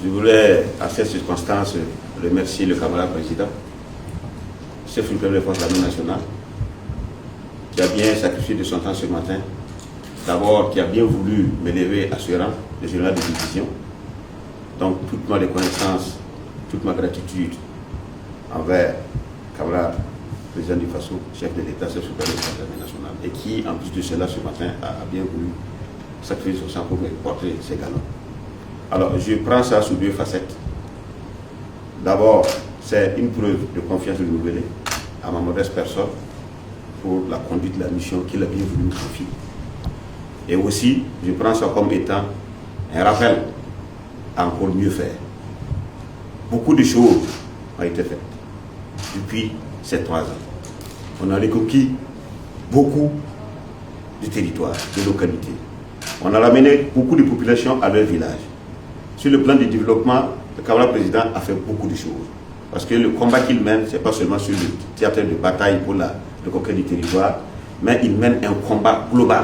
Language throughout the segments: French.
Je voulais, à cette circonstance, remercier le camarade président, chef suprême des forces armées nationales, qui a bien sacrifié de son temps ce matin. D'abord, qui a bien voulu m'élever à ce rang de général de division. Donc, toute ma reconnaissance, toute ma gratitude envers le camarade président du FASO, chef de l'État, chef suprême des forces armées nationales, et qui, en plus de cela, ce matin, a bien voulu sacrifier son sang pour me porter ses galons. Alors, je prends ça sous deux facettes. D'abord, c'est une preuve de confiance renouvelée à ma modeste personne pour la conduite de la mission qu'il a bien voulu me confier. Et aussi, je prends ça comme étant un rappel à encore mieux faire. Beaucoup de choses ont été faites depuis ces 3 ans. On a reconquis beaucoup de territoires, de localités. On a ramené beaucoup de populations à leur village. Sur le plan du développement, le camarade président a fait beaucoup de choses. Parce que le combat qu'il mène, ce n'est pas seulement sur le théâtre de bataille pour la reconquête du territoire, mais il mène un combat global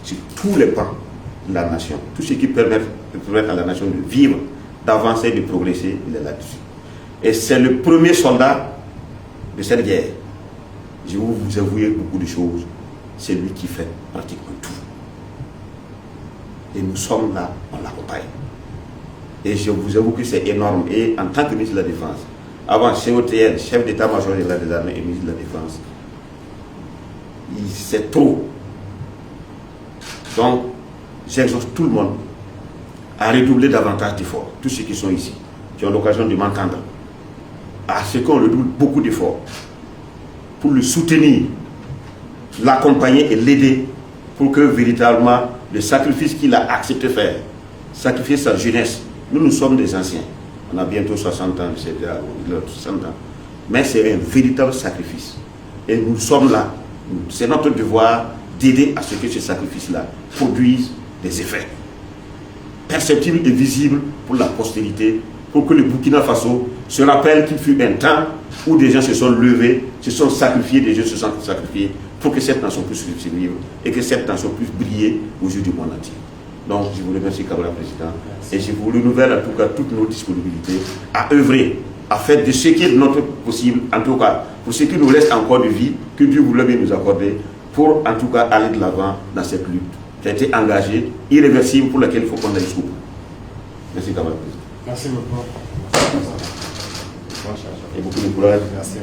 sur tous les plans de la nation. Tout ce qui permet à la nation de vivre, d'avancer, de progresser, il est là-dessus. Et c'est le premier soldat de cette guerre. Je vais vous avouer beaucoup de choses. C'est lui qui fait pratiquement tout. Et nous sommes là, on l'accompagne. Et je vous avoue que c'est énorme. Et en tant que ministre de la Défense, avant COTL, chef d'état-major des armées et ministre de la Défense, c'est trop. Donc, j'exhorte tout le monde à redoubler davantage d'efforts. Tous ceux qui sont ici, qui ont l'occasion de m'entendre, à ce qu'on redouble beaucoup d'efforts pour le soutenir, l'accompagner et l'aider pour que véritablement le sacrifice qu'il a accepté de faire, sacrifier sa jeunesse. Nous sommes des anciens. On a bientôt 60 ans, 60 ans. Mais c'est un véritable sacrifice. Et nous sommes là. C'est notre devoir d'aider à ce que ce sacrifice-là produise des effets perceptibles et visibles pour la postérité, pour que le Burkina Faso se rappelle qu'il fut un temps où des gens se sont levés, se sont sacrifiés, des gens se sont sacrifiés pour que cette nation puisse survivre et que cette nation puisse briller aux yeux du monde entier. Donc, je vous remercie, camarade président, et je vous renouvelle en tout cas toutes nos disponibilités à œuvrer, à faire de ce qui est de notre possible, en tout cas, pour ce qui nous reste encore de vie, que Dieu voulait bien nous accorder, pour en tout cas aller de l'avant dans cette lutte qui a été engagée, irréversible, pour laquelle il faut qu'on aille jusqu'au bout. Merci, camarade président. Merci beaucoup. Et beaucoup de courage. Merci.